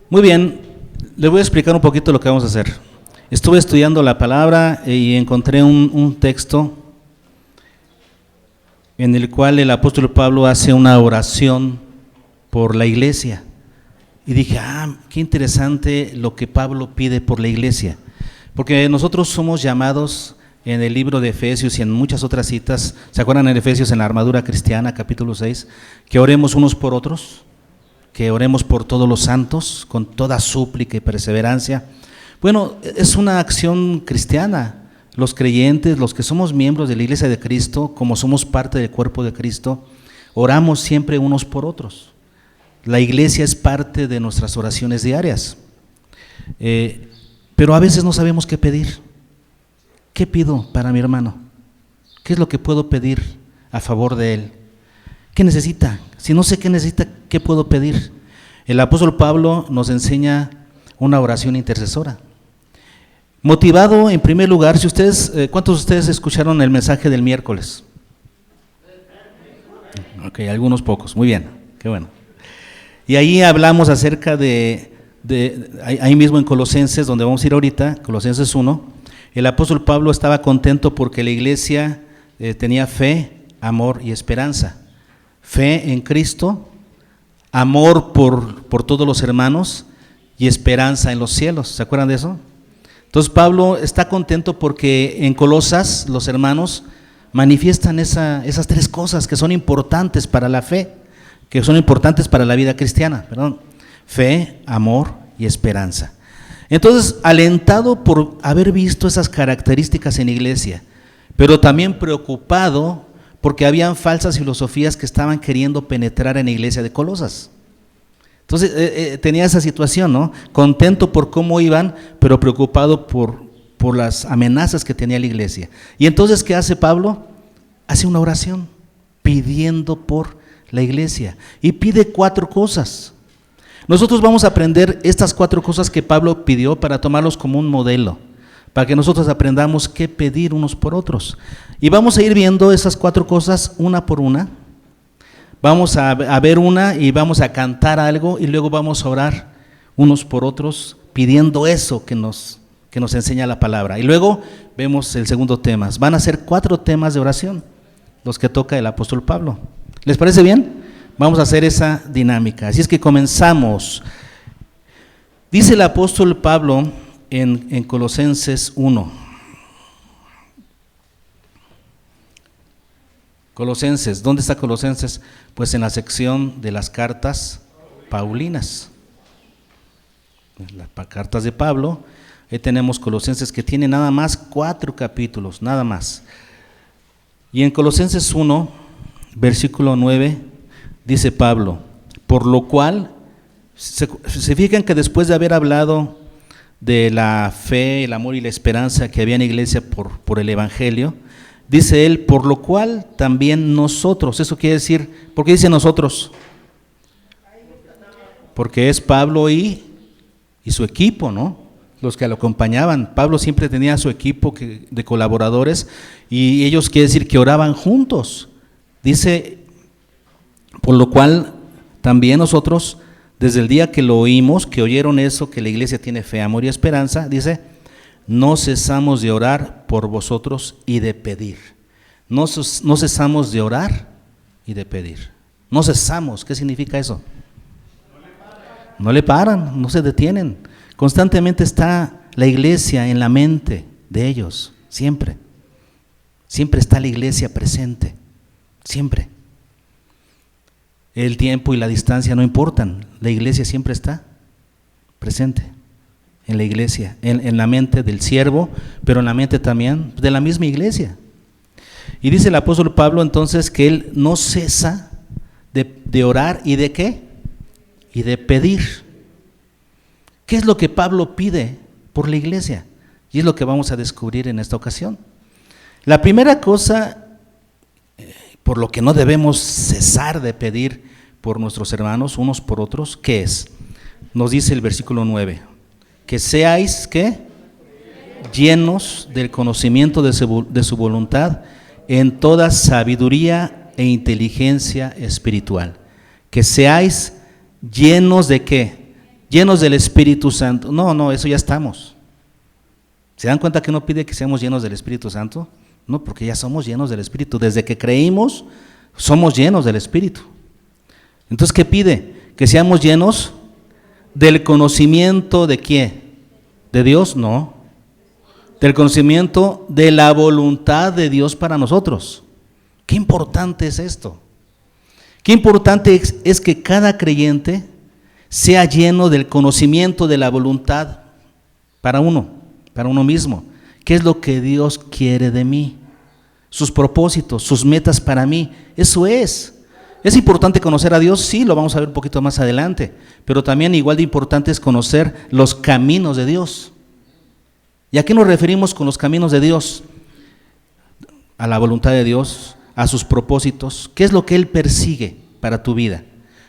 Muy bien, les voy a explicar un poquito lo que vamos a hacer. Estuve estudiando la palabra y encontré un texto en el cual el apóstol Pablo hace una oración por la iglesia. Y dije, qué interesante lo que Pablo pide por la iglesia. Porque nosotros somos llamados en el libro de Efesios y en muchas otras citas, ¿se acuerdan en Efesios, en la armadura cristiana, capítulo 6? Que oremos unos por otros, que oremos por todos los santos, con toda súplica y perseverancia. Bueno, es una acción cristiana. Los creyentes, los que somos miembros de la iglesia de Cristo, como somos parte del cuerpo de Cristo, oramos siempre unos por otros. La iglesia es parte de nuestras oraciones diarias. Pero a veces no sabemos qué pedir. ¿Qué pido para mi hermano? ¿Qué es lo que puedo pedir a favor de él? ¿Qué necesita? Si no sé qué necesita, ¿qué puedo pedir? El apóstol Pablo nos enseña una oración intercesora. Motivado, en primer lugar, si ustedes, ¿cuántos de ustedes escucharon el mensaje del miércoles? Ok, algunos pocos, muy bien, qué bueno. Y ahí hablamos acerca ahí mismo en Colosenses, donde vamos a ir ahorita, Colosenses 1, el apóstol Pablo estaba contento porque la iglesia tenía fe, amor y esperanza. Fe en Cristo, amor por todos los hermanos y esperanza en los cielos. ¿Se acuerdan de eso? Entonces Pablo está contento porque en Colosas los hermanos manifiestan esas tres cosas que son importantes para la fe, que son importantes para la vida cristiana, fe, amor y esperanza. Entonces, alentado por haber visto esas características en la iglesia, pero también preocupado porque habían falsas filosofías que estaban queriendo penetrar en la iglesia de Colosas. Entonces, tenía esa situación, ¿no? Contento por cómo iban, pero preocupado por las amenazas que tenía la iglesia. Y entonces, ¿qué hace Pablo? Hace una oración pidiendo por la iglesia y pide 4 cosas. Nosotros vamos a aprender estas 4 cosas que Pablo pidió para tomarlos como un modelo, para que nosotros aprendamos qué pedir unos por otros. Y vamos a ir viendo esas 4 cosas una por una. Vamos a ver una y vamos a cantar algo y luego vamos a orar unos por otros pidiendo eso que nos enseña la palabra. Y luego vemos el segundo tema. Van a ser 4 temas de oración, los que toca el apóstol Pablo. ¿Les parece bien? Vamos a hacer esa dinámica. Así es que comenzamos. Dice el apóstol Pablo en Colosenses 1. Colosenses, ¿dónde está Colosenses? Pues en la sección de las cartas paulinas. Las cartas de Pablo. Ahí tenemos Colosenses que tiene nada más 4 capítulos, nada más. Y en Colosenses 1, versículo 9, dice Pablo, por lo cual, se fijan que después de haber hablado de la fe, el amor y la esperanza que había en la iglesia por el evangelio, dice él, por lo cual también nosotros, eso quiere decir, ¿por qué dice nosotros? Porque es Pablo y su equipo, ¿no? Los que lo acompañaban. Pablo siempre tenía su equipo de colaboradores y ellos quiere decir que oraban juntos. Dice, por lo cual también nosotros, desde el día que lo oímos, que oyeron eso, que la iglesia tiene fe, amor y esperanza, dice, no cesamos de orar por vosotros y de pedir. No cesamos de orar y de pedir. No cesamos, ¿qué significa eso? No le paran, no se detienen. Constantemente está la iglesia en la mente de ellos, siempre. Siempre está la iglesia presente, siempre. El tiempo y la distancia no importan, la iglesia siempre está presente en la iglesia, en la mente del siervo, pero en la mente también de la misma iglesia. Y dice el apóstol Pablo entonces que él no cesa de orar y de ¿qué? Y de pedir. ¿Qué es lo que Pablo pide por la iglesia? Y es lo que vamos a descubrir en esta ocasión. La primera cosa por lo que no debemos cesar de pedir por nuestros hermanos, unos por otros, ¿qué es? Nos dice el versículo 9, que seáis, ¿qué? Llenos del conocimiento de su voluntad en toda sabiduría e inteligencia espiritual. Que seáis llenos de ¿qué? llenos del Espíritu Santo. No, no, eso ya estamos. ¿Se dan cuenta que no pide que seamos llenos del Espíritu Santo? No, porque ya somos llenos del Espíritu. Desde que creímos, somos llenos del Espíritu. Entonces, ¿qué pide? Que seamos llenos del conocimiento de ¿qué? ¿De Dios? No. Del conocimiento de la voluntad de Dios para nosotros. Qué importante es esto. Qué importante es que cada creyente sea lleno del conocimiento de la voluntad para uno mismo. ¿Qué es lo que Dios quiere de mí? Sus propósitos, sus metas para mí. Eso es. ¿Es importante conocer a Dios? Sí, lo vamos a ver un poquito más adelante. Pero también igual de importante es conocer los caminos de Dios. ¿Y a qué nos referimos con los caminos de Dios? A la voluntad de Dios, a sus propósitos. ¿Qué es lo que Él persigue para tu vida?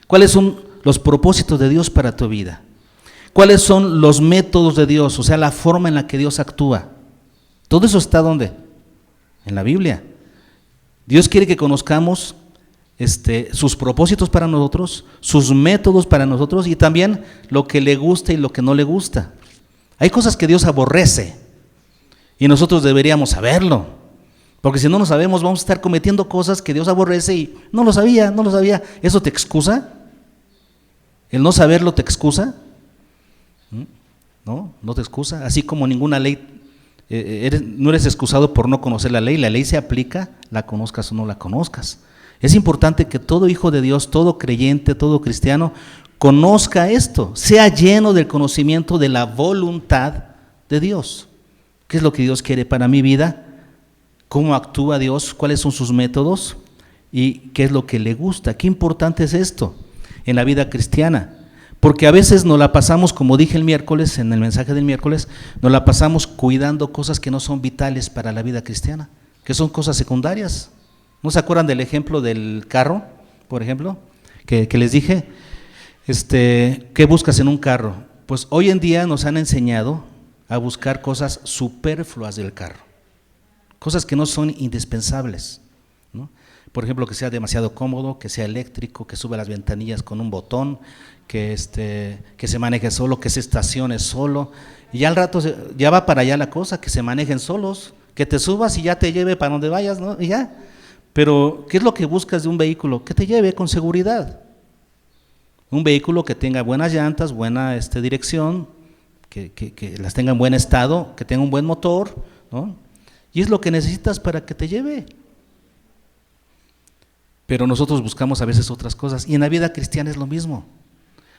¿Cuáles son los propósitos de Dios para tu vida? ¿Cuáles son los métodos de Dios? O sea, la forma en la que Dios actúa. Todo eso está ¿dónde? En la Biblia. Dios quiere que conozcamos sus propósitos para nosotros, sus métodos para nosotros y también lo que le gusta y lo que no le gusta. Hay cosas que Dios aborrece y nosotros deberíamos saberlo, porque si no lo sabemos vamos a estar cometiendo cosas que Dios aborrece y no lo sabía. ¿Eso te excusa? ¿El no saberlo te excusa? No te excusa. Así como ninguna ley, no eres excusado por no conocer la ley se aplica, la conozcas o no la conozcas. Es importante que todo hijo de Dios, todo creyente, todo cristiano, conozca esto, sea lleno del conocimiento de la voluntad de Dios. ¿Qué es lo que Dios quiere para mi vida? ¿Cómo actúa Dios? ¿Cuáles son sus métodos? ¿Y qué es lo que le gusta? Qué importante es esto en la vida cristiana. Porque a veces nos la pasamos, como dije el miércoles, en el mensaje del miércoles, nos la pasamos cuidando cosas que no son vitales para la vida cristiana, que son cosas secundarias. ¿No se acuerdan del ejemplo del carro, por ejemplo? Que les dije, ¿qué buscas en un carro? Pues hoy en día nos han enseñado a buscar cosas superfluas del carro, cosas que no son indispensables, ¿no? Por ejemplo, que sea demasiado cómodo, que sea eléctrico, que suba las ventanillas con un botón, que se maneje solo, que se estacione solo, y ya al rato ya va para allá la cosa, que se manejen solos, que te subas y ya te lleve para donde vayas, ¿no? Y ya. Pero, ¿qué es lo que buscas de un vehículo? Que te lleve con seguridad. Un vehículo que tenga buenas llantas, buena dirección, que las tenga en buen estado, que tenga un buen motor, ¿no? Y es lo que necesitas para que te lleve. Pero nosotros buscamos a veces otras cosas. Y en la vida cristiana es lo mismo.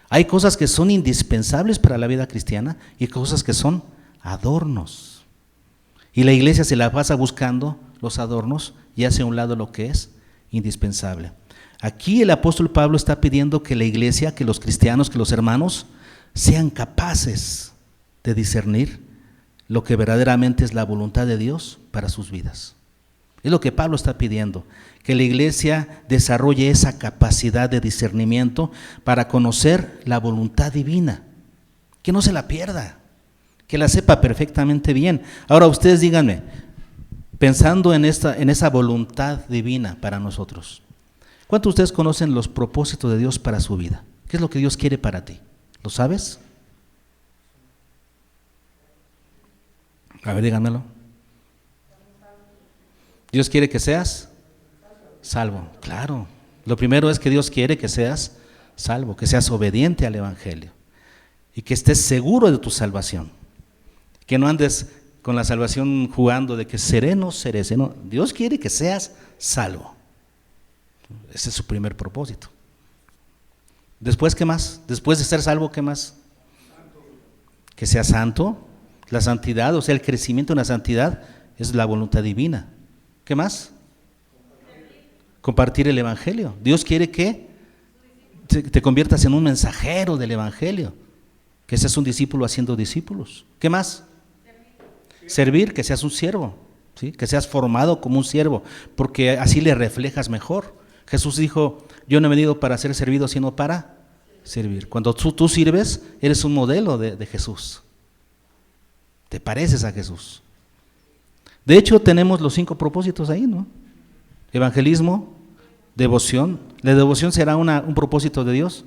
Hay cosas que son indispensables para la vida cristiana y cosas que son adornos. Y la iglesia se la pasa buscando los adornos y hace a un lado lo que es indispensable. Aquí el apóstol Pablo está pidiendo que la iglesia, que los cristianos, que los hermanos sean capaces de discernir lo que verdaderamente es la voluntad de Dios para sus vidas. Es lo que Pablo está pidiendo, que la iglesia desarrolle esa capacidad de discernimiento para conocer la voluntad divina, que no se la pierda, que la sepa perfectamente bien. Ahora ustedes díganme, pensando en esa voluntad divina para nosotros, ¿cuántos de ustedes conocen los propósitos de Dios para su vida? ¿Qué es lo que Dios quiere para ti? ¿Lo sabes? A ver, díganmelo. Dios quiere que seas salvo, claro. Lo primero es que Dios quiere que seas salvo, que seas obediente al Evangelio y que estés seguro de tu salvación, que no andes con la salvación jugando de que seré, no seré. No. Dios quiere que seas salvo. Ese es su primer propósito. Después, ¿qué más? Después de ser salvo, ¿qué más? Que seas santo. La santidad, o sea, el crecimiento en la santidad es la voluntad divina. ¿Qué más? Compartir el Evangelio. Dios quiere que te conviertas en un mensajero del Evangelio, que seas un discípulo haciendo discípulos. ¿Qué más? Servir, que seas un siervo, ¿sí? Que seas formado como un siervo, porque así le reflejas mejor. Jesús dijo, yo no he venido para ser servido, sino para servir. Cuando tú sirves, eres un modelo de Jesús. Te pareces a Jesús. De hecho, tenemos los 5 propósitos ahí, ¿no? Evangelismo, devoción. ¿La devoción será un propósito de Dios?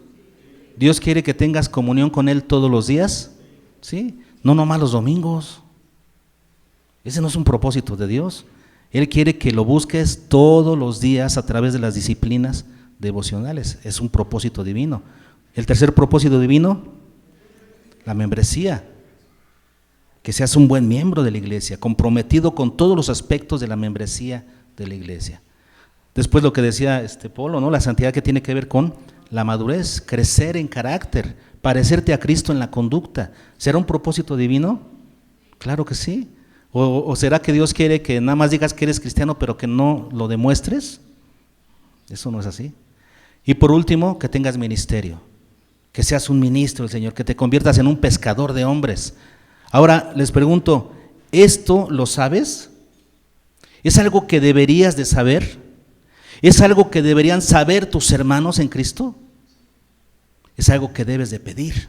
Dios quiere que tengas comunión con Él todos los días, ¿sí? No nomás los domingos. Ese no es un propósito de Dios. Él quiere que lo busques todos los días a través de las disciplinas devocionales. Es un propósito divino. El tercer propósito divino, la membresía. Que seas un buen miembro de la iglesia, comprometido con todos los aspectos de la membresía de la iglesia. Después lo que decía Polo, ¿no? La santidad que tiene que ver con la madurez, crecer en carácter, parecerte a Cristo en la conducta. ¿Será un propósito divino? Claro que sí. ¿O será que Dios quiere que nada más digas que eres cristiano pero que no lo demuestres? Eso no es así. Y por último, que tengas ministerio, que seas un ministro del Señor, que te conviertas en un pescador de hombres. Ahora les pregunto, ¿esto lo sabes? ¿Es algo que deberías de saber? ¿Es algo que deberían saber tus hermanos en Cristo? Es algo que debes de pedir.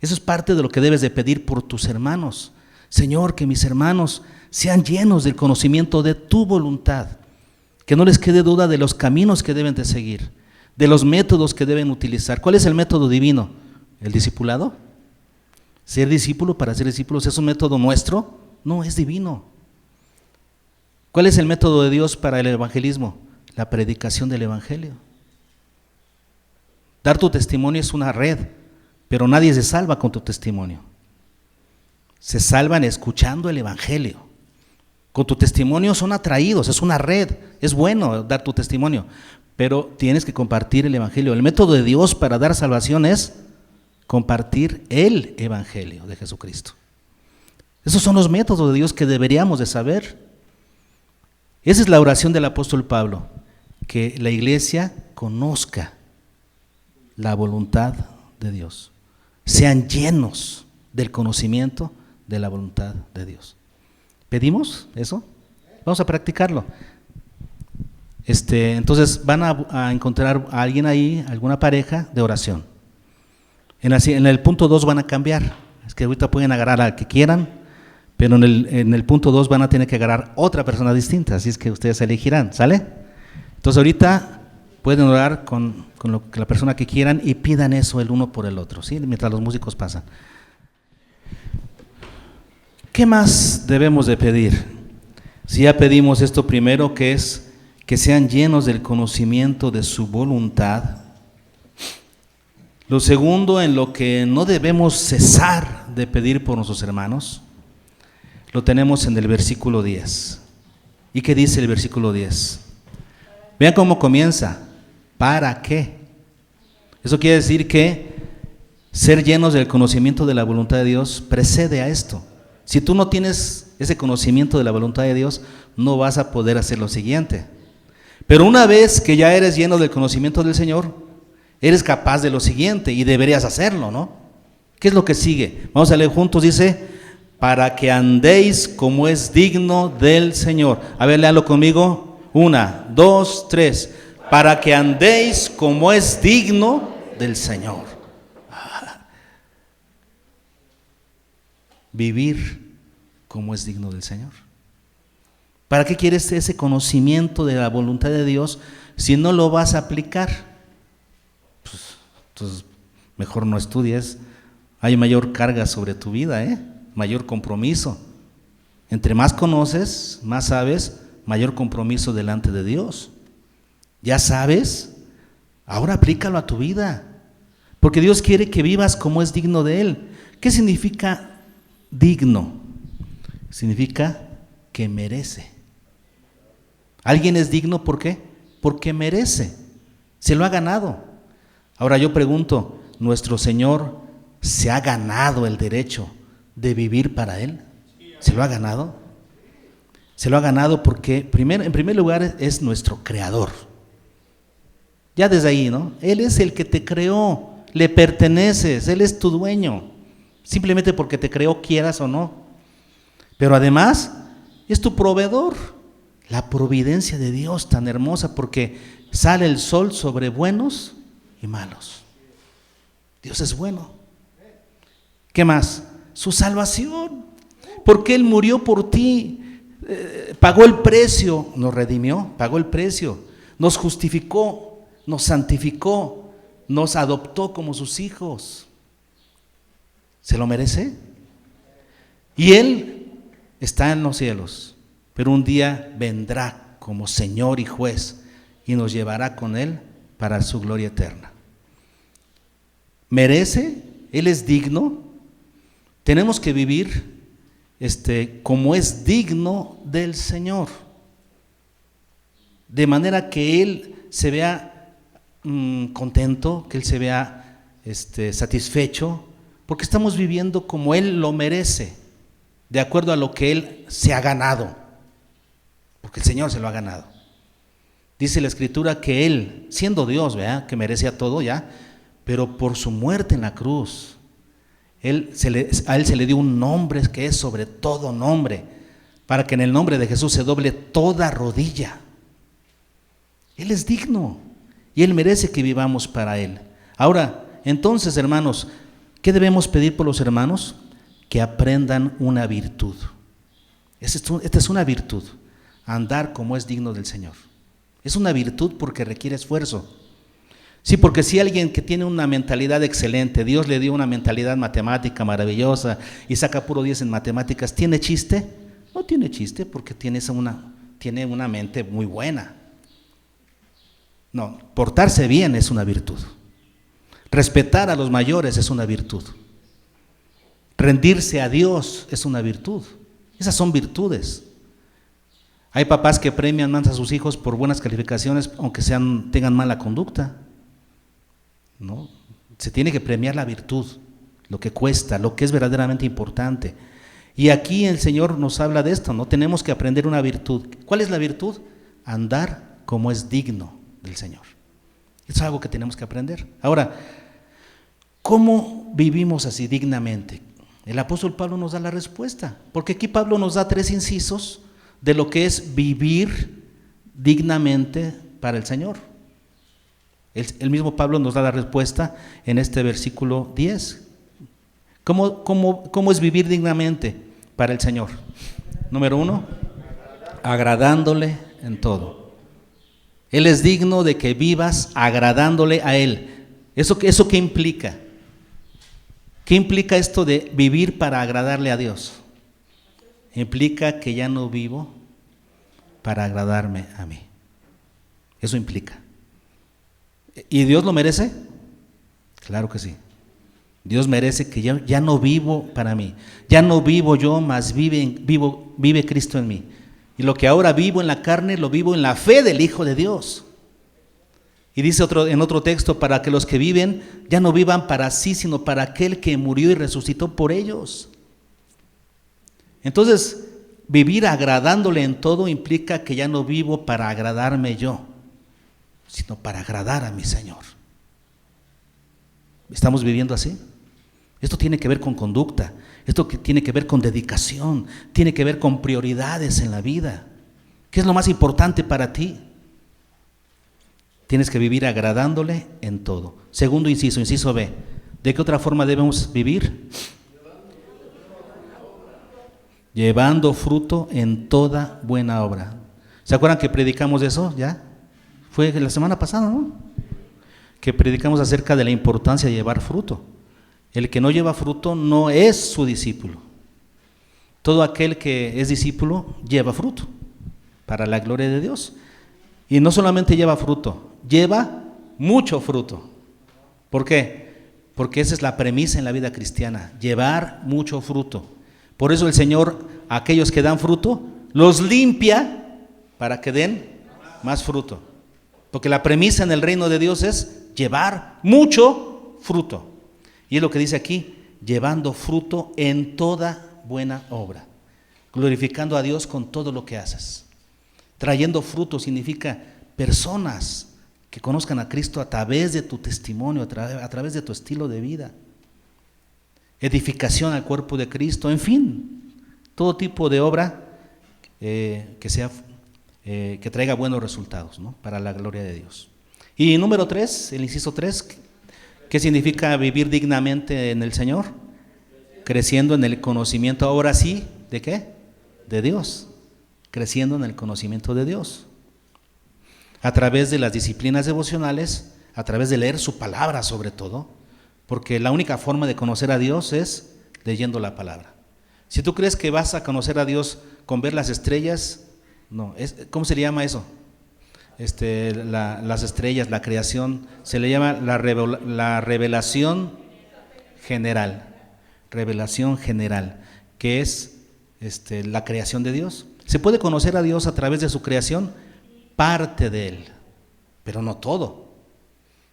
Eso es parte de lo que debes de pedir por tus hermanos. Señor, que mis hermanos sean llenos del conocimiento de tu voluntad, que no les quede duda de los caminos que deben de seguir, de los métodos que deben utilizar. ¿Cuál es el método divino? ¿El discipulado? ¿Ser discípulo para ser discípulos es un método nuestro? No, es divino. ¿Cuál es el método de Dios para el evangelismo? La predicación del evangelio. Dar tu testimonio es una red, pero nadie se salva con tu testimonio. Se salvan escuchando el evangelio. Con tu testimonio son atraídos, es una red. Es bueno dar tu testimonio, pero tienes que compartir el evangelio. El método de Dios para dar salvación es compartir el evangelio de Jesucristo. Esos son los métodos de Dios que deberíamos de saber. Esa es la oración del apóstol Pablo, que la iglesia conozca la voluntad de Dios, sean llenos del conocimiento de la voluntad de Dios. ¿Pedimos eso? Vamos a practicarlo. Entonces van a encontrar a alguien ahí, alguna pareja de oración. En el punto 2 van a cambiar. Es que ahorita pueden agarrar al que quieran, pero en el punto 2 van a tener que agarrar otra persona distinta, así es que ustedes elegirán, ¿sale? Entonces ahorita pueden orar con la persona que quieran y pidan eso el uno por el otro, ¿sí? Mientras los músicos pasan. ¿Qué más debemos de pedir? Si ya pedimos esto primero, que es que sean llenos del conocimiento de su voluntad. Lo segundo, en lo que no debemos cesar de pedir por nuestros hermanos, lo tenemos en el versículo 10. ¿Y qué dice el versículo 10? Vean cómo comienza. ¿Para qué? Eso quiere decir que ser llenos del conocimiento de la voluntad de Dios precede a esto. Si tú no tienes ese conocimiento de la voluntad de Dios, no vas a poder hacer lo siguiente. Pero una vez que ya eres lleno del conocimiento del Señor, eres capaz de lo siguiente y deberías hacerlo, ¿no? ¿Qué es lo que sigue? Vamos a leer juntos, dice, para que andéis como es digno del Señor. A ver, léalo conmigo. 1, 2, 3. Para que andéis como es digno del Señor. Vivir como es digno del Señor. ¿Para qué quieres ese conocimiento de la voluntad de Dios si no lo vas a aplicar? Pues, entonces mejor no estudies. Hay mayor carga sobre tu vida, mayor compromiso. Entre más conoces, más sabes, mayor compromiso delante de Dios. Ya sabes, ahora aplícalo a tu vida, porque Dios quiere que vivas como es digno de Él. ¿Qué significa digno? Significa que merece. Alguien es digno, ¿por qué? Porque merece, se lo ha ganado. Ahora yo pregunto, ¿nuestro Señor se ha ganado el derecho de vivir para Él? ¿Se lo ha ganado? Se lo ha ganado porque en primer lugar es nuestro creador. Ya desde ahí, ¿no? Él es el que te creó, le perteneces, Él es tu dueño, simplemente porque te creó, quieras o no. Pero además es tu proveedor, la providencia de Dios tan hermosa, porque sale el sol sobre buenos y malos. Dios es bueno. ¿Qué más? Su salvación, porque Él murió por ti, pagó el precio, nos redimió, pagó el precio, nos justificó, nos santificó, nos adoptó como sus hijos. ¿Se lo merece? Y Él está en los cielos, pero un día vendrá como Señor y juez y nos llevará con Él para su gloria eterna. ¿Merece? ¿Él es digno? Tenemos que vivir como es digno del Señor, de manera que Él se vea contento, que Él se vea satisfecho, porque estamos viviendo como Él lo merece, de acuerdo a lo que Él se ha ganado, porque el Señor se lo ha ganado. Dice la Escritura que Él, siendo Dios, ¿verdad?, que merecía todo ya, pero por su muerte en la cruz, a Él se le dio un nombre que es sobre todo nombre, para que en el nombre de Jesús se doble toda rodilla. Él es digno y Él merece que vivamos para Él. Ahora, entonces, hermanos, ¿qué debemos pedir por los hermanos? Que aprendan una virtud. Esta es una virtud, andar como es digno del Señor. Es una virtud porque requiere esfuerzo. Sí, porque si alguien que tiene una mentalidad excelente, Dios le dio una mentalidad matemática maravillosa y saca puro 10 en matemáticas, ¿tiene chiste? No tiene chiste porque tiene una mente muy buena. No, portarse bien es una virtud. Respetar a los mayores es una virtud. Rendirse a Dios es una virtud. Esas son virtudes. Hay papás que premian más a sus hijos por buenas calificaciones, aunque tengan mala conducta. ¿No? Se tiene que premiar la virtud, lo que cuesta, lo que es verdaderamente importante. Y aquí el Señor nos habla de esto, ¿no? Tenemos que aprender una virtud. ¿Cuál es la virtud? Andar como es digno del Señor. Es algo que tenemos que aprender. Ahora, ¿cómo vivimos así dignamente? El apóstol Pablo nos da la respuesta, porque aquí Pablo nos da 3 incisos de lo que es vivir dignamente para el Señor. El mismo Pablo nos da la respuesta en este versículo 10. ¿Cómo es vivir dignamente para el Señor? Número 1, agradándole en todo. Él es digno de que vivas agradándole a Él. ¿Eso qué implica? ¿Qué implica esto de vivir para agradarle a Dios? Implica que ya no vivo para agradarme a mí. Eso implica. ¿Y Dios lo merece? Claro que sí. Dios merece que ya no vivo para mí. Ya no vivo yo, mas vive Cristo en mí. Y lo que ahora vivo en la carne, lo vivo en la fe del Hijo de Dios. Y dice en otro texto, para que los que viven ya no vivan para sí, sino para aquel que murió y resucitó por ellos. Entonces, vivir agradándole en todo implica que ya no vivo para agradarme yo, sino para agradar a mi Señor. ¿Estamos viviendo así? Esto tiene que ver con conducta, esto tiene que ver con dedicación, tiene que ver con prioridades en la vida. ¿Qué es lo más importante para ti? Tienes que vivir agradándole en todo. Segundo inciso B. ¿De qué otra forma debemos vivir? Llevando fruto en toda buena obra. ¿Se acuerdan que predicamos de eso ya? Fue la semana pasada, ¿no? Que predicamos acerca de la importancia de llevar fruto. El que no lleva fruto no es su discípulo. Todo aquel que es discípulo lleva fruto para la gloria de Dios. Y no solamente lleva fruto, lleva mucho fruto. ¿Por qué? Porque esa es la premisa en la vida cristiana, llevar mucho fruto. Por eso el Señor, a aquellos que dan fruto, los limpia para que den más fruto. Porque la premisa en el reino de Dios es llevar mucho fruto. Y es lo que dice aquí, llevando fruto en toda buena obra, glorificando a Dios con todo lo que haces. Trayendo fruto significa personas que conozcan a Cristo a través de tu testimonio, a través de tu estilo de vida. Edificación al cuerpo de Cristo, en fin, todo tipo de obra que traiga buenos resultados, ¿no? Para la gloria de Dios. Y número 3, el inciso 3, ¿qué significa vivir dignamente en el Señor? Creciendo en el conocimiento, ahora sí, ¿de qué? De Dios. Creciendo en el conocimiento de Dios. A través de las disciplinas devocionales, a través de leer su palabra sobre todo, porque la única forma de conocer a Dios es leyendo la palabra. Si tú crees que vas a conocer a Dios con ver las estrellas, no, ¿cómo se le llama eso? Las estrellas, la creación, se le llama la revelación general, que es la creación de Dios. Se puede conocer a Dios a través de su creación, parte de Él, pero no todo.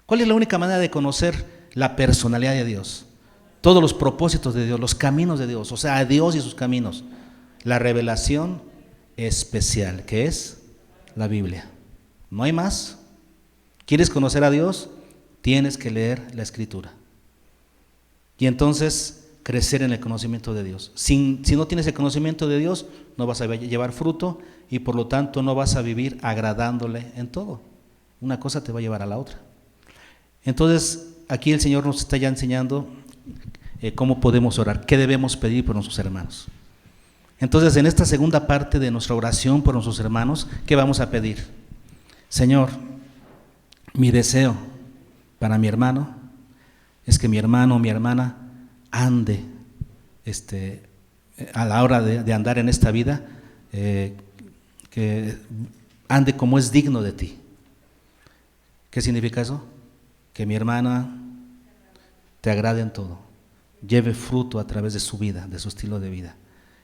¿Cuál es la única manera de conocer la personalidad de Dios? Todos los propósitos de Dios, los caminos de Dios, o sea, a Dios y sus caminos. La revelación especial, que es la Biblia. No hay más. ¿Quieres conocer a Dios? Tienes que leer la Escritura. Y entonces crecer en el conocimiento de Dios. Si no tienes el conocimiento de Dios, no vas a llevar fruto y por lo tanto no vas a vivir agradándole en todo. Una cosa te va a llevar a la otra. Entonces, aquí el Señor nos está ya enseñando cómo podemos orar, qué debemos pedir por nuestros hermanos. Entonces, en esta segunda parte de nuestra oración por nuestros hermanos, ¿qué vamos a pedir? Señor, mi deseo para mi hermano es que mi hermano o mi hermana ande a la hora de andar en esta vida, que ande como es digno de ti. ¿Qué significa eso? Que mi hermana te agrade en todo, lleve fruto a través de su vida, de su estilo de vida,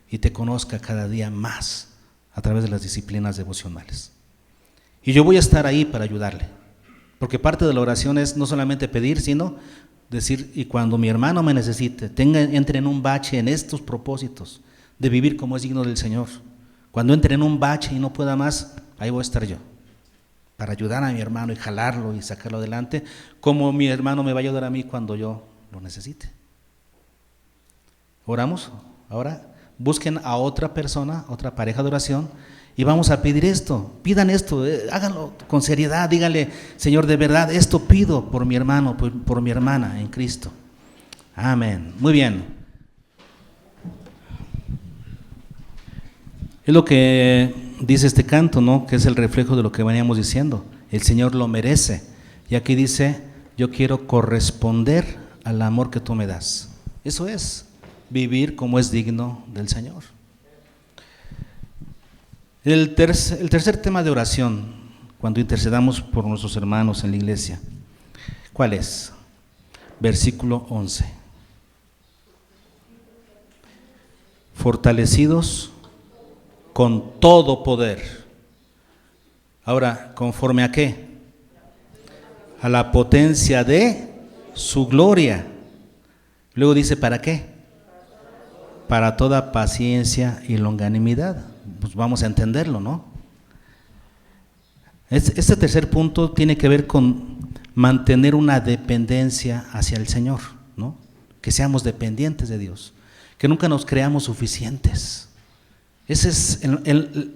y te conozca cada día más a través de las disciplinas devocionales. Y yo voy a estar ahí para ayudarle, porque parte de la oración es no solamente pedir, sino decir, y cuando mi hermano me necesite, entre en un bache en estos propósitos de vivir como es digno del Señor. Cuando entre en un bache y no pueda más, ahí voy a estar yo, para ayudar a mi hermano y jalarlo y sacarlo adelante, como mi hermano me va a ayudar a mí cuando yo lo necesite. ¿Oramos? Ahora busquen a otra persona, otra pareja de oración, y vamos a pedir esto, pidan esto, háganlo con seriedad, díganle, Señor, de verdad, esto pido por mi hermano, por mi hermana en Cristo. Amén. Muy bien. Es lo que dice este canto, ¿no? Que es el reflejo de lo que veníamos diciendo. El Señor lo merece. Y aquí dice, yo quiero corresponder al amor que tú me das. Eso es vivir como es digno del Señor. El tercer tema de oración, cuando intercedamos por nuestros hermanos en la iglesia, ¿cuál es? Versículo 11. Fortalecidos con todo poder. Ahora, ¿conforme a qué? A la potencia de su gloria. Luego dice, ¿para qué? Para toda paciencia y longanimidad. Pues vamos a entenderlo, ¿no? Este tercer punto tiene que ver con mantener una dependencia hacia el Señor, ¿no? Que seamos dependientes de Dios, que nunca nos creamos suficientes. Esa es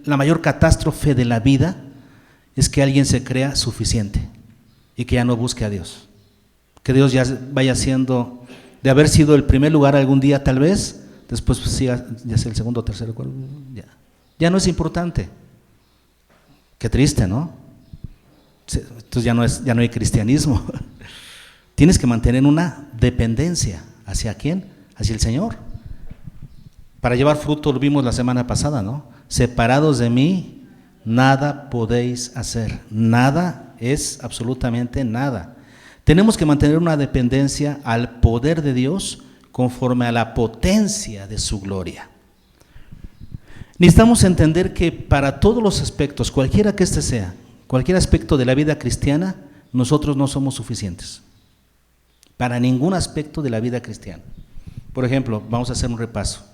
la mayor catástrofe de la vida, es que alguien se crea suficiente y que ya no busque a Dios. Que Dios ya vaya siendo, de haber sido el primer lugar algún día tal vez, después pues, ya sea el segundo, tercero, ya no es importante. Qué triste, ¿no? Entonces ya no hay cristianismo. Tienes que mantener una dependencia. ¿Hacia quién? Hacia el Señor. Para llevar fruto, lo vimos la semana pasada, ¿no? Separados de mí, nada podéis hacer. Nada es absolutamente nada. Tenemos que mantener una dependencia al poder de Dios conforme a la potencia de su gloria. Necesitamos entender que para todos los aspectos, cualquiera que este sea, cualquier aspecto de la vida cristiana, nosotros no somos suficientes. Para ningún aspecto de la vida cristiana. Por ejemplo, vamos a hacer un repaso.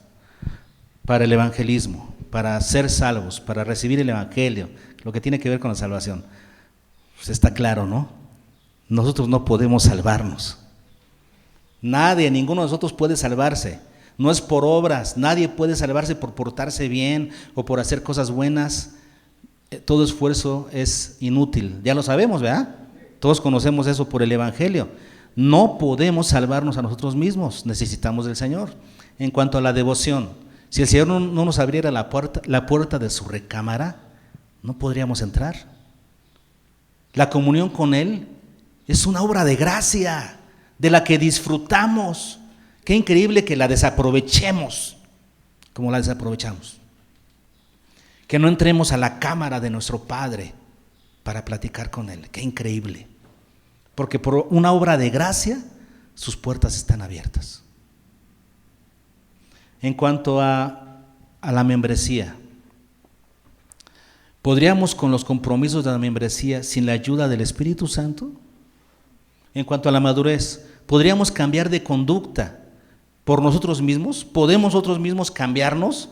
Para el evangelismo, para ser salvos, para recibir el evangelio, lo que tiene que ver con la salvación. Pues está claro, ¿no? Nosotros no podemos salvarnos. Nadie, ninguno de nosotros puede salvarse. No es por obras, nadie puede salvarse por portarse bien o por hacer cosas buenas. Todo esfuerzo es inútil, ya lo sabemos, ¿verdad? Todos conocemos eso por el evangelio. No podemos salvarnos a nosotros mismos, necesitamos del Señor. En cuanto a la devoción, si el Señor no nos abriera la puerta de su recámara, no podríamos entrar. La comunión con Él Es una obra de gracia, de la que disfrutamos. Qué increíble que la desaprovechemos como la desaprovechamos. Que no entremos a la cámara de nuestro Padre para platicar con Él. Qué increíble. Porque por una obra de gracia, sus puertas están abiertas. En cuanto a la membresía, ¿podríamos con los compromisos de la membresía sin la ayuda del Espíritu Santo? En cuanto a la madurez, ¿podríamos cambiar de conducta por nosotros mismos? ¿Podemos nosotros mismos cambiarnos?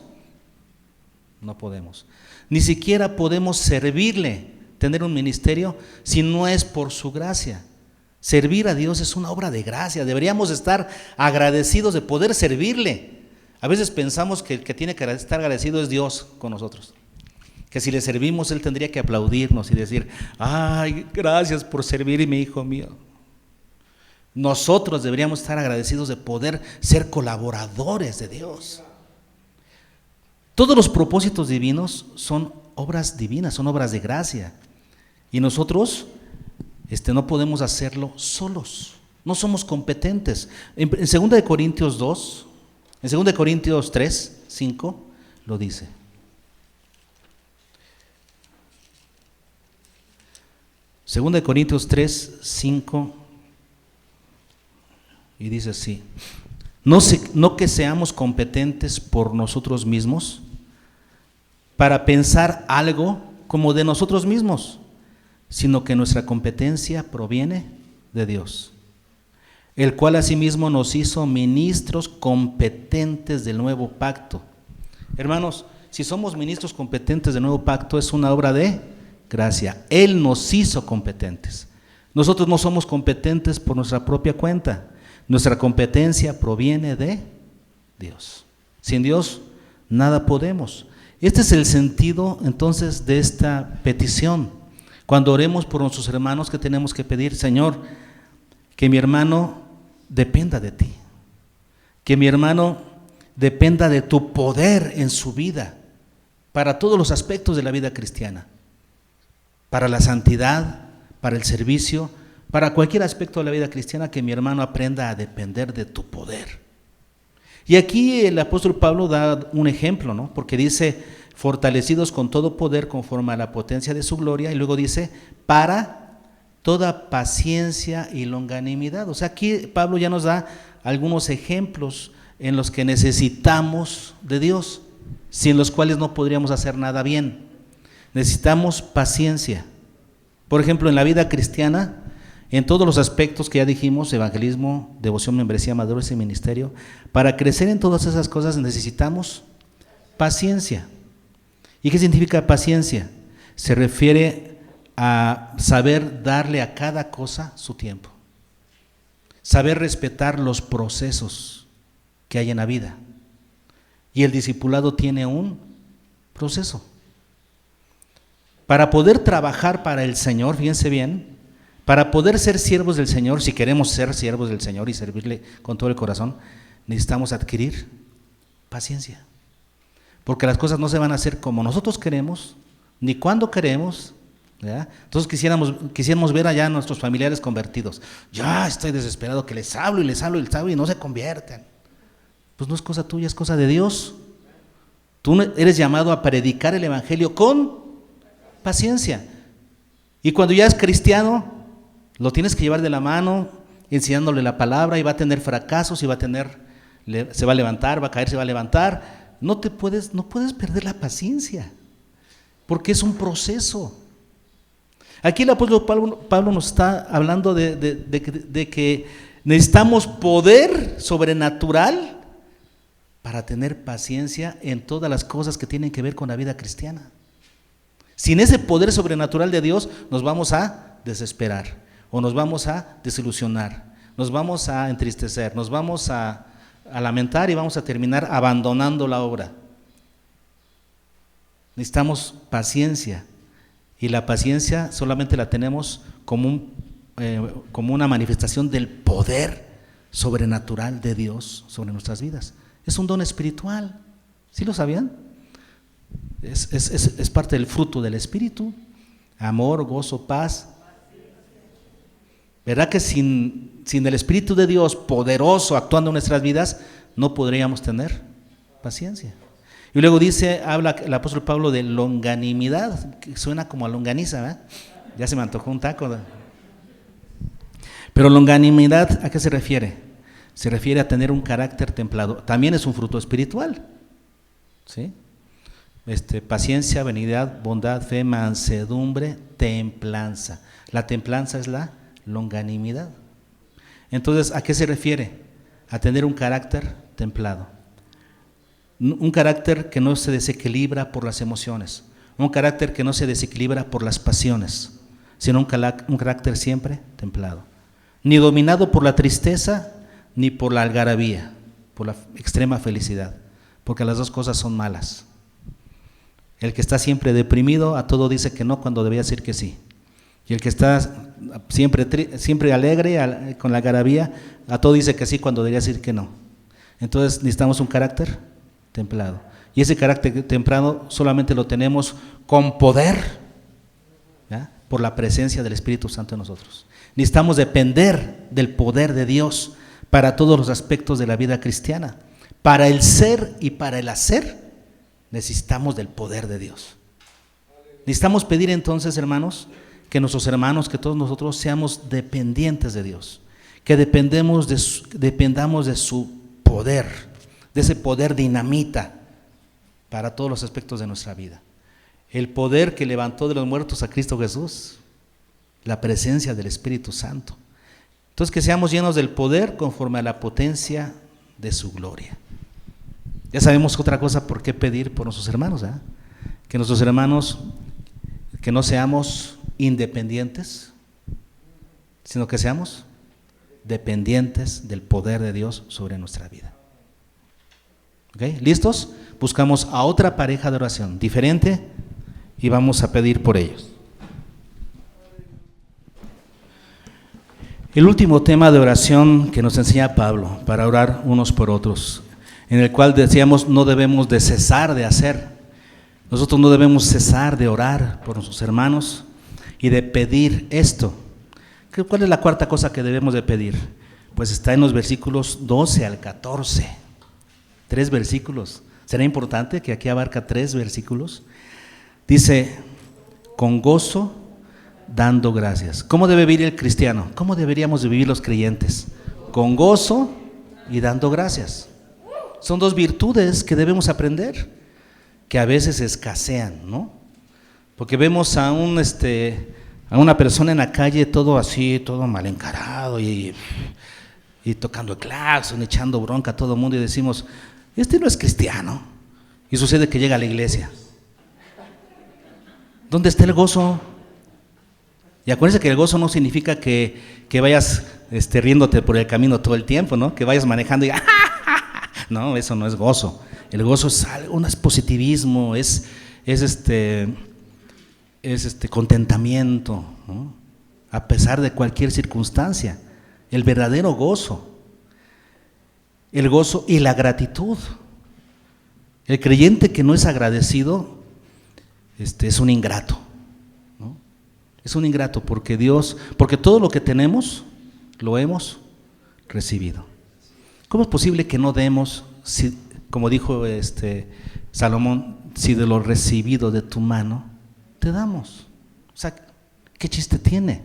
No podemos. Ni siquiera podemos servirle, tener un ministerio, si no es por su gracia. Servir a Dios es una obra de gracia. Deberíamos estar agradecidos de poder servirle. A veces pensamos que el que tiene que estar agradecido es Dios con nosotros. Que si le servimos, Él tendría que aplaudirnos y decir: ay, gracias por servirme, hijo mío. Nosotros deberíamos estar agradecidos de poder ser colaboradores de Dios. Todos los propósitos divinos son obras divinas, son obras de gracia. Y nosotros no podemos hacerlo solos. No somos competentes. En 2 Corintios 2, en 2 Corintios 3, 5, lo dice. Segunda de Corintios 3, 5, y dice así: no que seamos competentes por nosotros mismos para pensar algo como de nosotros mismos, sino que nuestra competencia proviene de Dios, el cual asimismo nos hizo ministros competentes del nuevo pacto. Hermanos, si somos ministros competentes del nuevo pacto, es una obra de gracia. Él nos hizo competentes. Nosotros no somos competentes por nuestra propia cuenta. Nuestra competencia proviene de Dios. Sin Dios nada podemos. Este es el sentido entonces de esta petición. Cuando oremos por nuestros hermanos, ¿qué tenemos que pedir? Señor, que mi hermano dependa de ti. Que mi hermano dependa de tu poder en su vida, para todos los aspectos de la vida cristiana. Para la santidad, para el servicio, para cualquier aspecto de la vida cristiana, que mi hermano aprenda a depender de tu poder. Y aquí el apóstol Pablo da un ejemplo, ¿no? Porque dice: fortalecidos con todo poder conforme a la potencia de su gloria, y luego dice: para toda paciencia y longanimidad. O sea, aquí Pablo ya nos da algunos ejemplos en los que necesitamos de Dios, sin los cuales no podríamos hacer nada bien. Necesitamos paciencia. Por ejemplo, en la vida cristiana, en todos los aspectos que ya dijimos: evangelismo, devoción, membresía, madurez y ministerio, para crecer en todas esas cosas necesitamos paciencia. ¿Y qué significa paciencia? Se refiere a saber darle a cada cosa su tiempo, saber respetar los procesos que hay en la vida. Y el discipulado tiene un proceso. Para poder trabajar para el Señor, fíjense bien, para poder ser siervos del Señor, si queremos ser siervos del Señor y servirle con todo el corazón, necesitamos adquirir paciencia. Porque las cosas no se van a hacer como nosotros queremos, ni cuando queremos, ¿verdad? Entonces quisiéramos ver allá a nuestros familiares convertidos. Ya estoy desesperado, que les hablo y les hablo y les hablo y no se convierten. Pues no es cosa tuya, es cosa de Dios. Tú eres llamado a predicar el evangelio con paciencia. Y cuando ya es cristiano, lo tienes que llevar de la mano, enseñándole la palabra, y va a tener fracasos, y se va a levantar, va a caer, se va a levantar. No puedes perder la paciencia, porque es un proceso. Aquí el apóstol Pablo nos está hablando de que necesitamos poder sobrenatural para tener paciencia en todas las cosas que tienen que ver con la vida cristiana. Sin ese poder sobrenatural de Dios, nos vamos a desesperar, o nos vamos a desilusionar, nos vamos a entristecer, nos vamos a lamentar y vamos a terminar abandonando la obra. Necesitamos paciencia, y la paciencia solamente la tenemos como una manifestación del poder sobrenatural de Dios sobre nuestras vidas. Es un don espiritual, ¿sí lo sabían? Es parte del fruto del Espíritu: amor, gozo, paz. ¿Verdad que sin el Espíritu de Dios poderoso actuando en nuestras vidas, no podríamos tener paciencia? Y luego habla el apóstol Pablo de longanimidad, que suena como a longaniza, ¿verdad? Ya se me antojó un taco, ¿verdad? Pero longanimidad, ¿a qué se refiere? Se refiere a tener un carácter templado. También es un fruto espiritual, ¿sí? Paciencia, benignidad, bondad, fe, mansedumbre, templanza. La templanza es la longanimidad. Entonces, ¿a qué se refiere? A tener un carácter templado. Un carácter que no se desequilibra por las emociones. Un carácter que no se desequilibra por las pasiones, sino un carácter siempre templado. Ni dominado por la tristeza, ni por la algarabía, por la extrema felicidad, porque las dos cosas son malas. El que está siempre deprimido, a todo dice que no cuando debía decir que sí. Y el que está siempre alegre, con la algarabía, a todo dice que sí cuando debería decir que no. Entonces necesitamos un carácter templado. Y ese carácter templado solamente lo tenemos con poder, ¿ya? Por la presencia del Espíritu Santo en nosotros. Necesitamos depender del poder de Dios para todos los aspectos de la vida cristiana. Para el ser y para el hacer, necesitamos del poder de Dios. Necesitamos pedir entonces, hermanos, que nuestros hermanos, que todos nosotros seamos dependientes de Dios, que dependamos de su poder, de ese poder dinamita para todos los aspectos de nuestra vida. El poder que levantó de los muertos a Cristo Jesús, la presencia del Espíritu Santo. Entonces, que seamos llenos del poder conforme a la potencia de su gloria. Ya sabemos otra cosa por qué pedir por nuestros hermanos, ¿eh? Que nuestros hermanos, que no seamos independientes, sino que seamos dependientes del poder de Dios sobre nuestra vida. ¿Ok? ¿Listos? Buscamos a otra pareja de oración diferente y vamos a pedir por ellos. El último tema de oración que nos enseña Pablo para orar unos por otros, en el cual decíamos no debemos de cesar de hacer. Nosotros no debemos cesar de orar por nuestros hermanos y de pedir esto. ¿Cuál es la cuarta cosa que debemos de pedir? Pues está en los versículos 12 al 14. 3 versículos. ¿Será importante que aquí abarca 3 versículos? Dice, con gozo, dando gracias. ¿Cómo debe vivir el cristiano? ¿Cómo deberíamos de vivir los creyentes? Con gozo y dando gracias. Son 2 virtudes que debemos aprender, que a veces escasean, ¿no? Porque vemos a una persona en la calle todo así, todo mal encarado y tocando el claxon, echando bronca a todo el mundo y decimos, este no es cristiano. Y sucede que llega a la iglesia. ¿Dónde está el gozo? Y acuérdense que el gozo no significa que vayas riéndote por el camino todo el tiempo, ¿no? Que vayas manejando y no, eso no es gozo. El gozo es algo, es positivismo, es contentamiento, ¿no? A pesar de cualquier circunstancia. El verdadero gozo. El gozo y la gratitud. El creyente que no es agradecido es un ingrato, ¿no? Es un ingrato porque todo lo que tenemos lo hemos recibido. ¿Cómo es posible que no demos, como dijo Salomón, si de lo recibido de tu mano te damos? O sea, ¿qué chiste tiene?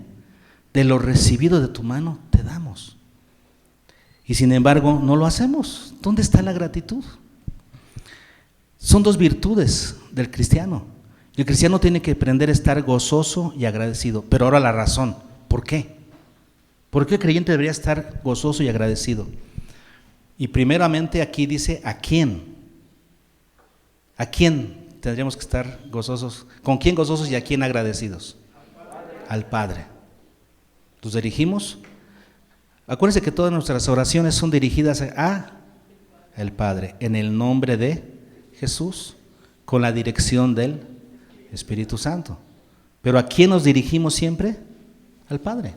De lo recibido de tu mano te damos. Y sin embargo, no lo hacemos. ¿Dónde está la gratitud? Son 2 virtudes del cristiano. El cristiano tiene que aprender a estar gozoso y agradecido. Pero ahora la razón, ¿por qué? ¿Por qué el creyente debería estar gozoso y agradecido? Y primeramente aquí dice, ¿a quién? ¿A quién tendríamos que estar gozosos? ¿Con quién gozosos y a quién agradecidos? Al Padre. Nos dirigimos. Acuérdense que todas nuestras oraciones son dirigidas a el Padre, en el nombre de Jesús, con la dirección del Espíritu Santo. Pero ¿a quién nos dirigimos siempre? Al Padre.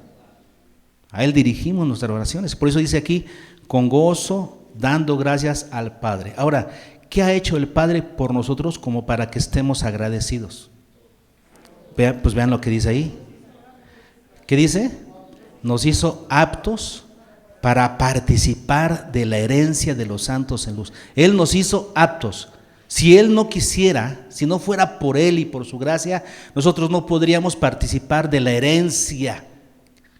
A Él dirigimos nuestras oraciones. Por eso dice aquí, con gozo, dando gracias al Padre. Ahora, ¿qué ha hecho el Padre por nosotros como para que estemos agradecidos? Vean lo que dice ahí. ¿Qué dice? nos hizo aptos para participar de la herencia de los santos en luz. Él nos hizo aptos. Si Él no quisiera, si no fuera por Él y por su gracia, nosotros no podríamos participar de la herencia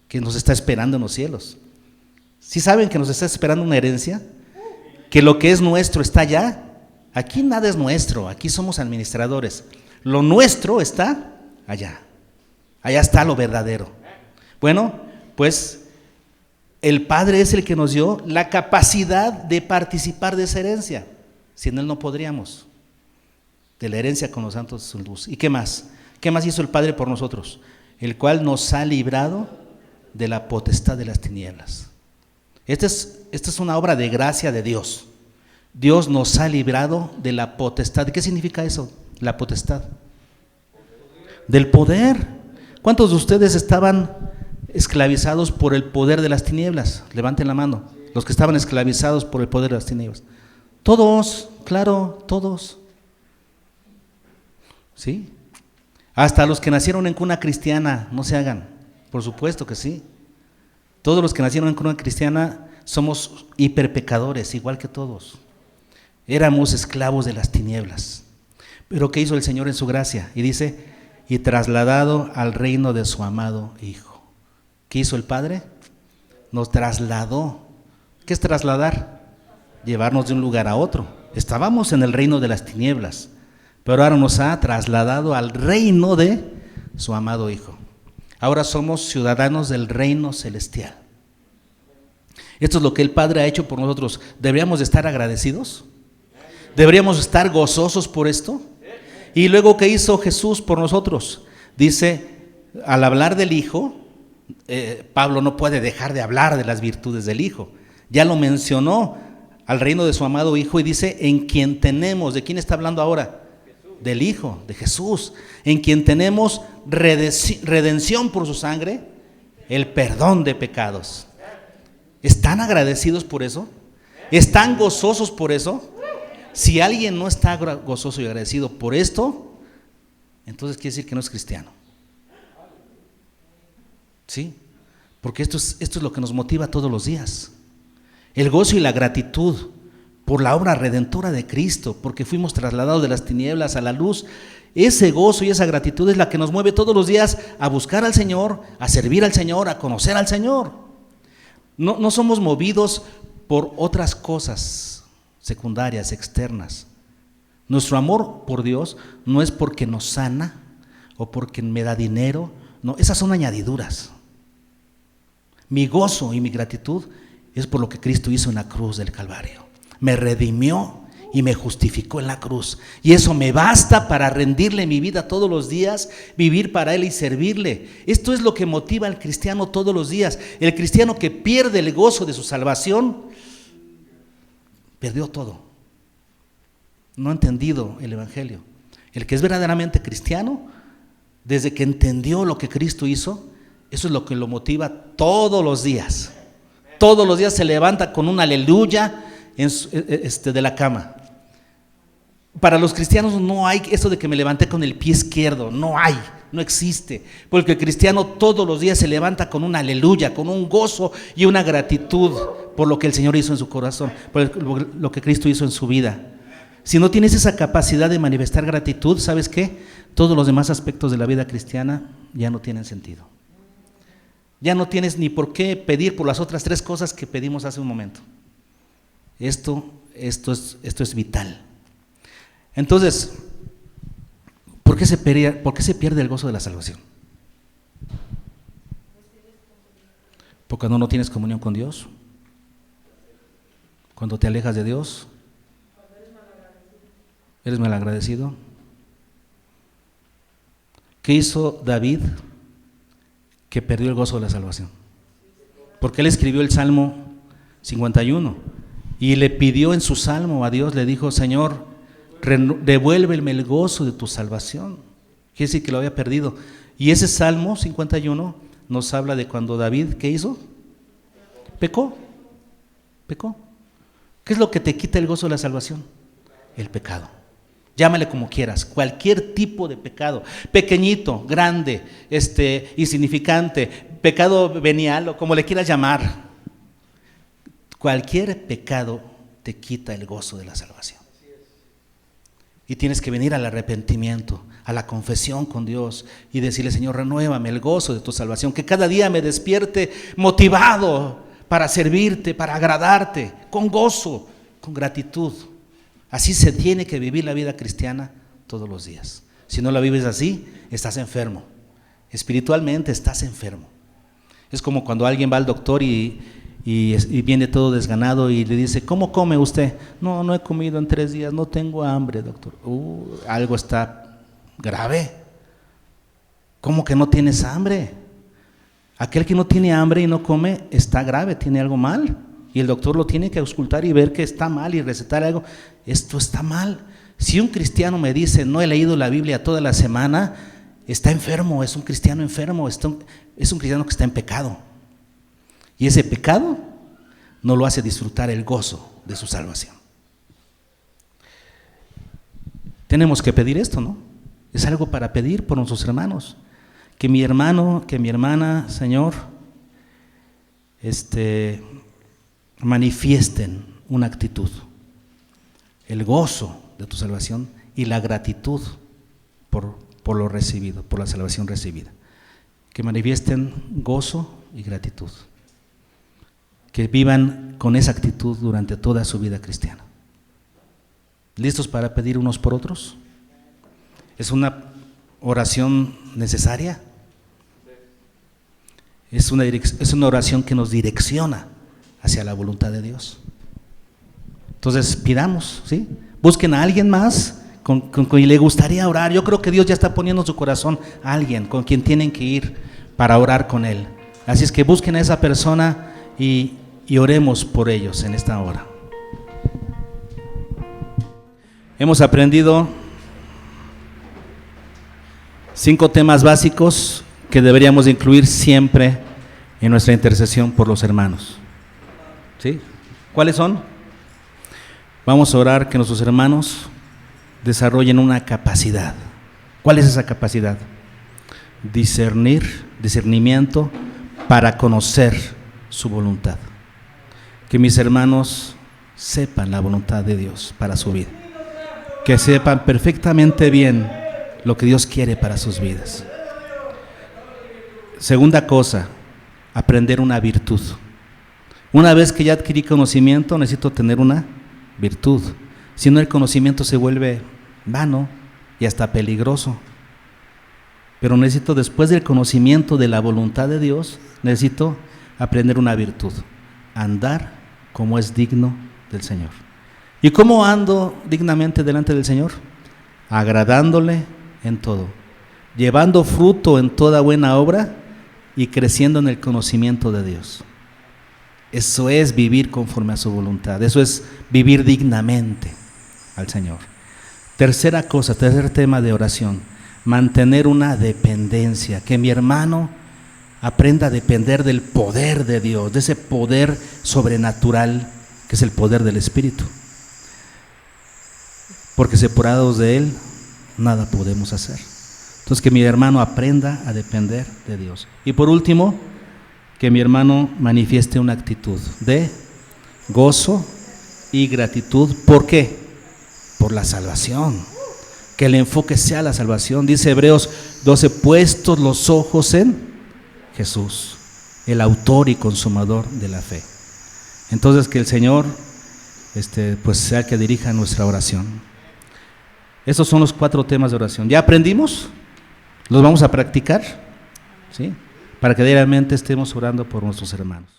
que nos está esperando en los cielos. ¿Sí saben que nos está esperando una herencia? Que lo que es nuestro está allá. Aquí nada es nuestro, aquí somos administradores. Lo nuestro está allá. Allá está lo verdadero. Bueno, pues el Padre es el que nos dio la capacidad de participar de esa herencia. Sin Él no podríamos. De la herencia con los santos en luz. ¿Y qué más? ¿Qué más hizo el Padre por nosotros? El cual nos ha librado de la potestad de las tinieblas. Esta es una obra de gracia de Dios. Dios nos ha librado de la potestad. ¿Qué significa eso? La potestad. Del poder. ¿Cuántos de ustedes estaban esclavizados por el poder de las tinieblas? Levanten la mano. Los que estaban esclavizados por el poder de las tinieblas. Todos, claro, todos. ¿Sí? Hasta los que nacieron en cuna cristiana, no se hagan. Por supuesto que sí. Todos los que nacieron en cuna cristiana somos hiperpecadores, igual que todos. Éramos esclavos de las tinieblas. Pero ¿qué hizo el Señor en su gracia? Y dice, y trasladado al reino de su amado Hijo. ¿Qué hizo el Padre? Nos trasladó. ¿Qué es trasladar? Llevarnos de un lugar a otro. Estábamos en el reino de las tinieblas, pero ahora nos ha trasladado al reino de su amado Hijo. Ahora somos ciudadanos del reino celestial. Esto es lo que el Padre ha hecho por nosotros. ¿Deberíamos de estar agradecidos? ¿Deberíamos estar gozosos por esto? Y luego, ¿qué hizo Jesús por nosotros? Dice, al hablar del Hijo, Pablo no puede dejar de hablar de las virtudes del Hijo. Ya lo mencionó, al reino de su amado Hijo, y dice, en quien tenemos, ¿de quién está hablando ahora? Del Hijo, de Jesús, en quien tenemos redención por su sangre, el perdón de pecados. ¿Están agradecidos por eso? ¿Están gozosos por eso? Si alguien no está gozoso y agradecido por esto, entonces quiere decir que no es cristiano. ¿Sí? Porque esto es lo que nos motiva todos los días. El gozo y la gratitud por la obra redentora de Cristo, porque fuimos trasladados de las tinieblas a la luz. Ese gozo y esa gratitud es la que nos mueve todos los días a buscar al Señor, a servir al Señor, a conocer al Señor. No somos movidos por otras cosas secundarias, externas. Nuestro amor por Dios no es porque nos sana o porque me da dinero. No, esas son añadiduras. Mi gozo y mi gratitud es por lo que Cristo hizo en la cruz del Calvario. Me redimió y me justificó en la cruz. Y eso me basta para rendirle mi vida todos los días, vivir para Él y servirle. Esto es lo que motiva al cristiano todos los días. El cristiano que pierde el gozo de su salvación, perdió todo. No ha entendido el Evangelio. El que es verdaderamente cristiano, desde que entendió lo que Cristo hizo, eso es lo que lo motiva todos los días. Todos los días se levanta con un aleluya de la cama. Para los cristianos no hay eso de que me levanté con el pie izquierdo. No hay, no existe. Porque el cristiano todos los días se levanta con un aleluya, con un gozo y una gratitud por lo que el Señor hizo en su corazón, por lo que Cristo hizo en su vida. Si no tienes esa capacidad de manifestar gratitud, ¿sabes qué? Todos los demás aspectos de la vida cristiana ya no tienen sentido. Ya no tienes ni por qué pedir por las otras 3 cosas que pedimos hace un momento. Esto es vital. Entonces, ¿por qué se pierde el gozo de la salvación? Porque cuando no tienes comunión con Dios, cuando te alejas de Dios, eres malagradecido. ¿Qué hizo David que perdió el gozo de la salvación? Porque él escribió el Salmo 51 y le pidió en su salmo a Dios, le dijo, Señor, devuélveme el gozo de tu salvación. Quiere decir que lo había perdido. Y ese Salmo 51 nos habla de cuando David, ¿qué hizo? Pecó. ¿Qué es lo que te quita el gozo de la salvación? El pecado. Llámale como quieras, cualquier tipo de pecado, pequeñito, grande, insignificante, pecado venial o como le quieras llamar. Cualquier pecado te quita el gozo de la salvación. Y tienes que venir al arrepentimiento, a la confesión con Dios y decirle: Señor, renuévame el gozo de tu salvación, que cada día me despierte motivado para servirte, para agradarte, con gozo, con gratitud. Así se tiene que vivir la vida cristiana todos los días. Si no la vives así, estás enfermo. Espiritualmente estás enfermo. Es como cuando alguien va al doctor y viene todo desganado y le dice: ¿cómo come usted? No he comido en 3 días, no tengo hambre, doctor. Algo está grave. ¿Cómo que no tienes hambre? Aquel que no tiene hambre y no come está grave, tiene algo mal. Y el doctor lo tiene que auscultar y ver que está mal y recetar algo. Esto está mal. Si un cristiano me dice: no he leído la Biblia toda la semana, está enfermo, es un cristiano enfermo, es un cristiano que está en pecado. Y ese pecado no lo hace disfrutar el gozo de su salvación. Tenemos que pedir esto, ¿no? Es algo para pedir por nuestros hermanos. Que mi hermano, que mi hermana, Señor, manifiesten una actitud, el gozo de tu salvación y la gratitud por lo recibido, por la salvación recibida. Que manifiesten gozo y gratitud. Que vivan con esa actitud durante toda su vida cristiana. ¿Listos para pedir unos por otros? ¿Es una oración necesaria? Es una oración que nos direcciona hacia la voluntad de Dios. Entonces pidamos, ¿sí? Busquen a alguien más con quien le gustaría orar. Yo creo que Dios ya está poniendo en su corazón a alguien con quien tienen que ir para orar con Él. Así es que busquen a esa persona y oremos por ellos en esta hora. Hemos aprendido 5 temas básicos que deberíamos incluir siempre en nuestra intercesión por los hermanos. ¿Sí? ¿Cuáles son? Vamos a orar que nuestros hermanos desarrollen una capacidad. ¿Cuál es esa capacidad? Discernimiento para conocer su voluntad. Que mis hermanos sepan la voluntad de Dios para su vida. Que sepan perfectamente bien lo que Dios quiere para sus vidas. Segunda cosa, aprender una virtud. Una vez que ya adquirí conocimiento, necesito tener una virtud. Si no, el conocimiento se vuelve vano y hasta peligroso. Pero necesito, después del conocimiento de la voluntad de Dios, necesito aprender una virtud. Andar como es digno del Señor. ¿Y cómo ando dignamente delante del Señor? Agradándole en todo, llevando fruto en toda buena obra y creciendo en el conocimiento de Dios. Eso es vivir conforme a su voluntad. Eso es vivir dignamente al Señor. Tercer tema de oración: mantener una dependencia. Que mi hermano aprenda a depender del poder de Dios, de ese poder sobrenatural que es el poder del Espíritu. Porque separados de Él, nada podemos hacer. Entonces, que mi hermano aprenda a depender de Dios. Y por último, que mi hermano manifieste una actitud de gozo y gratitud. ¿Por qué? Por la salvación. Que el enfoque sea la salvación. Dice Hebreos 12, puestos los ojos en Jesús, el autor y consumador de la fe. Entonces, que el Señor pues sea el que dirija nuestra oración. Estos son los 4 temas de oración. ¿Ya aprendimos? ¿Los vamos a practicar? ¿Sí? Para que diariamente estemos orando por nuestros hermanos.